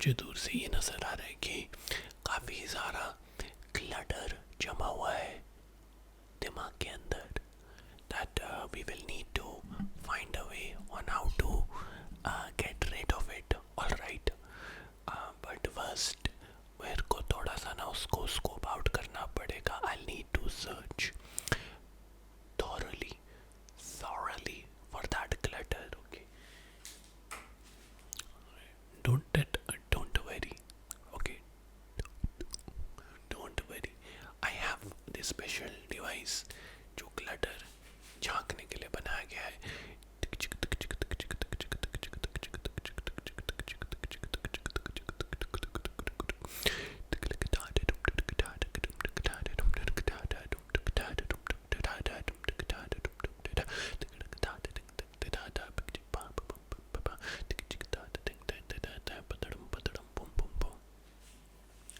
मुझे दूर से ये नज़र आ रहा है कि काफ़ी सारा क्लटर जमा हुआ है दिमाग के अंदर, that we will need to find a way on how to get rid of it. All right, but first मेरे को थोड़ा सा ना उसको scope out करना पड़ेगा. I'll need to search thoroughly for that clutter. Okay, don't worry. Okay, don't worry. I have this special device जो clutter झांकने के लिए बनाया गया है.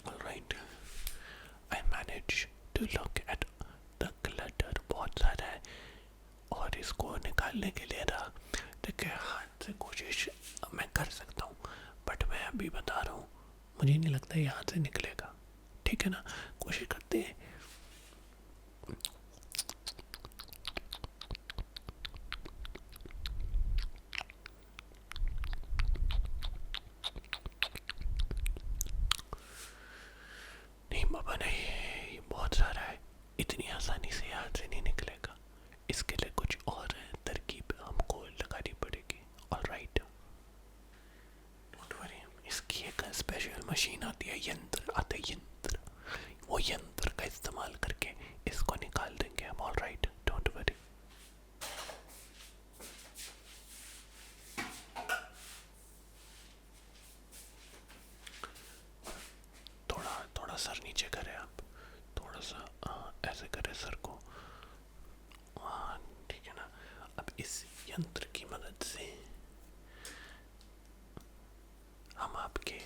All right, I managed to look at the clutter. बहुत सारा है और इसको निकालने के लिए ना देखिए हाथ से कोशिश मैं कर सकता हूँ, बट मैं अभी बता रहा हूँ मुझे नहीं लगता ये हाथ से निकलेगा. ठीक है ना, कोशिश करते हैं. नहीं बाबा नहीं, ये बहुत सारा है, इतनी आसानी से हाथ से नहीं निकलेगा. इसके लिए कुछ और तरकीब हमको लगानी पड़ेगी. Alright, don't worry. इसकी एक स्पेशल मशीन आती है, यंत्र आता है, यंत्र. वो यंत्र का इस्तेमाल करके इसको निकाल देंगे हम. Alright, don't worry. थोड़ा थोड़ा सर नीचे करें आप, थोड़ा सा ऐसे करें सर को. हाँ ठीक है ना. अब इस यंत्र की मदद से हम आपके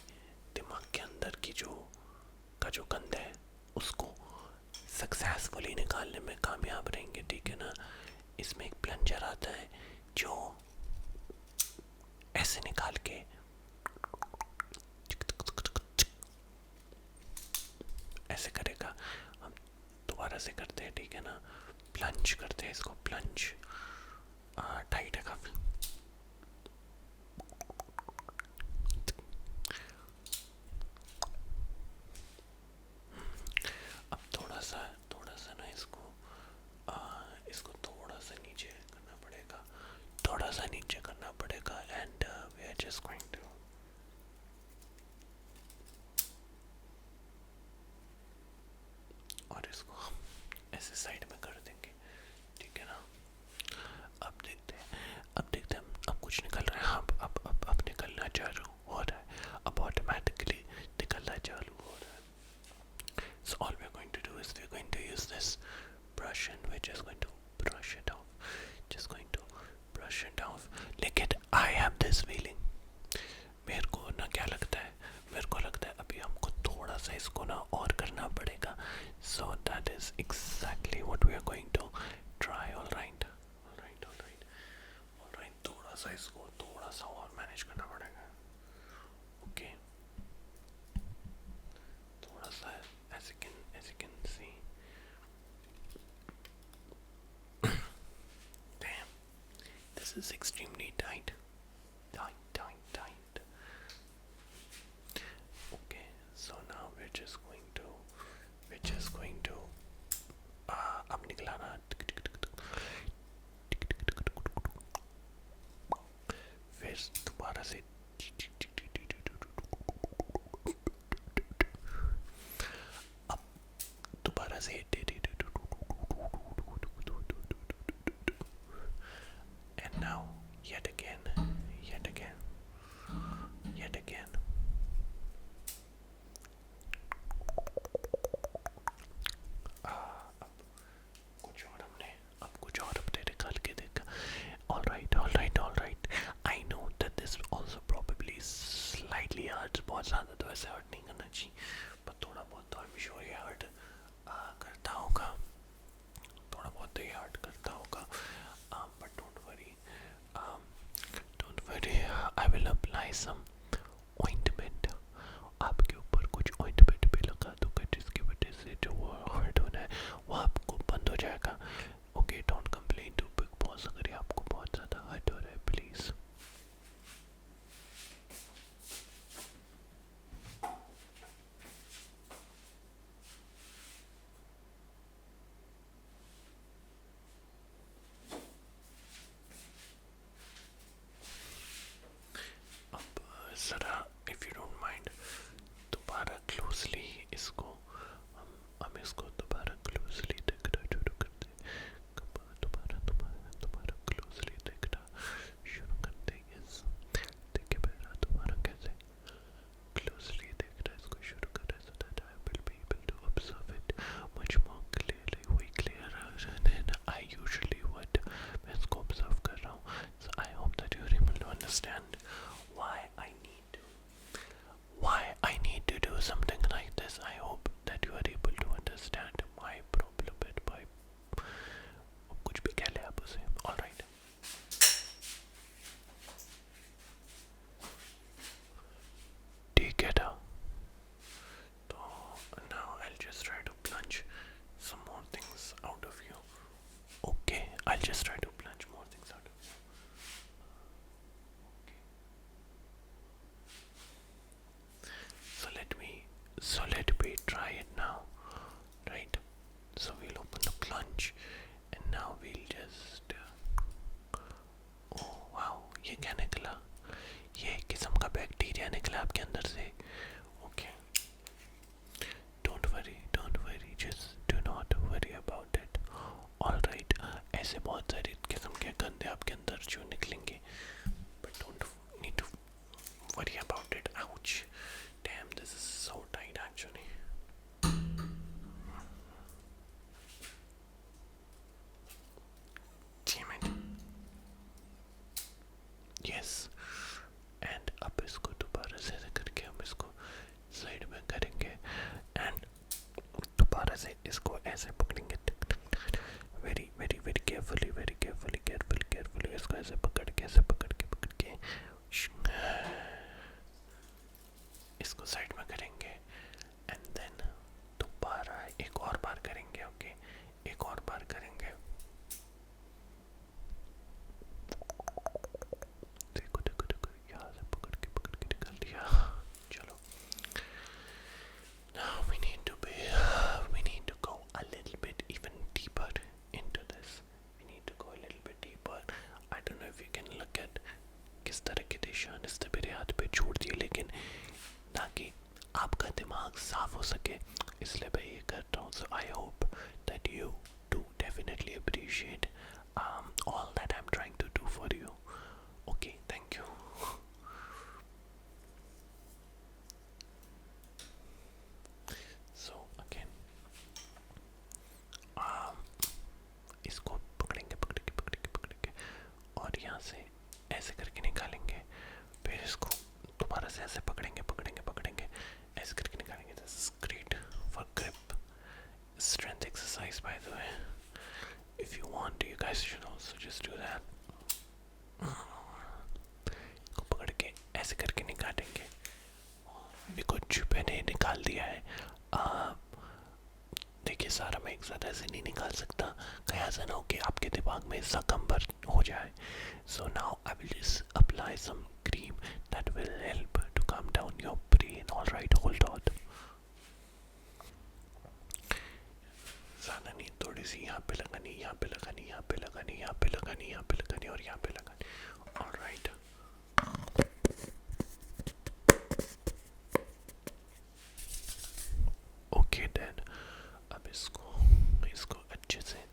दिमाग के अंदर की जो गंद है उसको सक्सेसफुली निकालने में कामयाब रहेंगे. ठीक है ना. इसमें एक प्लंजर आता है जो ऐसे निकाल के ऐसे करेगा. हम दोबारा से करते हैं. ठीक है ना, प्लंज करते हैं इसको. प्लंज टाइट है काफी. अब थोड़ा सा ना इसको थोड़ा सा नीचे करना पड़ेगा, थोड़ा सा नीचे करना पड़ेगा. And we are just going to और इसको हम ऐसे साइड में कर देंगे. ठीक है ना. अब देखते हैं अब कुछ निकल रहा है. हाँ अब निकलना चालू हो रहा है. अब ऑटोमेटिकली निकलना चालू हो रहा है. So all we're going to do is we're going to use this brush and we're just going to brush it off. Just going to brush it off. लेकिन I have this feeling. मेरे को ना क्या लगता है, मेरे को लगता है अभी हमको थोड़ा सा इसको ना और करना पड़ेगा. So that is exactly what we are going to try. All right. थोड़ा सा इसको थोड़ा सा और मैनेज करना पड़ेगा. Okay. थोड़ा सा as you can see. Damn, this is extremely tight. Okay, so now we're just going to अब निकलाना. फिर दोबारा से अब दोबारा से and now yet again. अब कुछ और अपने निकाल के देखा. All right. I know that this also probably slightly hurts. बहुत ज़्यादा तो ऐसे हर्ट नहीं करना चाहिए, पर थोड़ा बहुत तो I'm sure ये हर्ट करता होगा. थोड़ा बहुत तो ये हर्ट करता होगा. But don't worry. I will apply some ointment I'll just try to plunge more things out. So let me try it now, right? So we'll open the plunge, and now we'll just oh wow, ये क्या निकला? ये एक किस्म का bacteria निकला आपके अंदर से. Okay, don't worry, just do not worry about it. All right, ऐसे बहुत सारे किस्म के गंदे आपके अंदर जो निकलेंगे, but don't need to worry about it. Ouch, damn, this is so tight actually. Damn it. Yes, and अब इसको दोबारा से ऐसे करके हम इसको साइड में करेंगे, एंड दोबारा से इसको ऐसे पकड़ेंगे. वेरी केयरफुली इसको ऐसे पकड़ के इसको साइड में करेंगे, एंड देन दोबारा एक और बार करेंगे. ओके, एक और बार करेंगे. देखो यहाँ से पकड़ के निकाल दिया. चलो, now we need to go a little bit even deeper into this. We need to go a little bit deeper. I don't know if you can look at किस तरह के निशान इसने मेरे हाथ पे छोड़ दिए, लेकिन ताकि आपका दिमाग साफ हो सके इसलिए मैं ये करता हूँ. So I hope that you do definitely appreciate all that I'm trying to do for you. Okay, thank you. So again, इसको पकड़ेंगे और यहाँ से ऐसे करके निकालेंगे. फिर इसको दोबारा से ऐसे पकड़ेंगे ऐसे करके निकालेंगे. This is great for grip. Strength exercise, by the way. If you want, you guys should also just do that. इसको पकड़ के ऐसे करके निकालेंगे. देखो मैंने निकाल दिया है. देखिए सारा मैं एक साथ ऐसे नहीं निकाल सकता, कहीं ऐसा ना हो कि आपके दिमाग में जख्म भर हो जाए. So now I will just apply some cream that will help to calm down your brain. All right, hold on. ज़्यादा नहीं, थोड़ी सी यहाँ पे लगानी और यहाँ पे लगानी और यहाँ पे लगानी. All right. Okay then. अब इसको अच्छे से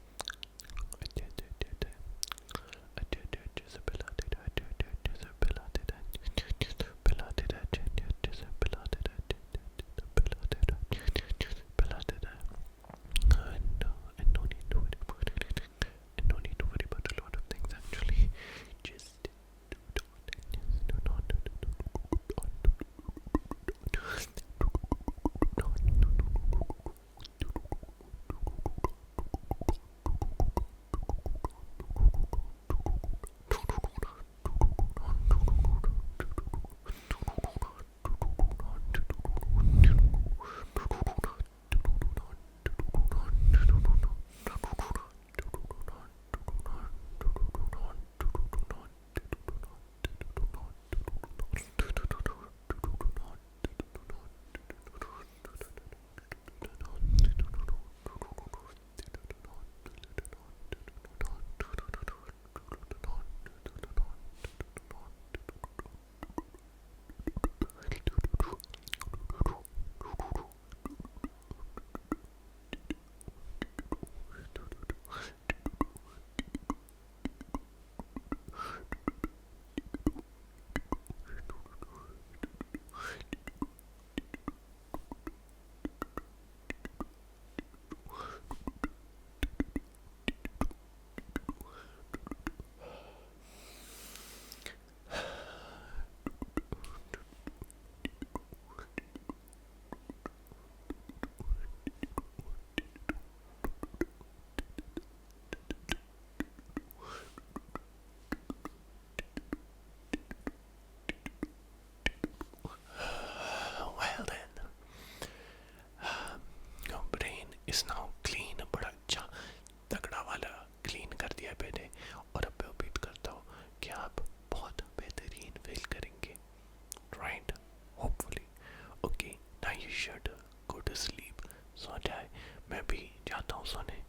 no need to worry about a lot of things actually. Just do sleep, सो जाए। मैं भी जाता हूँ सोने।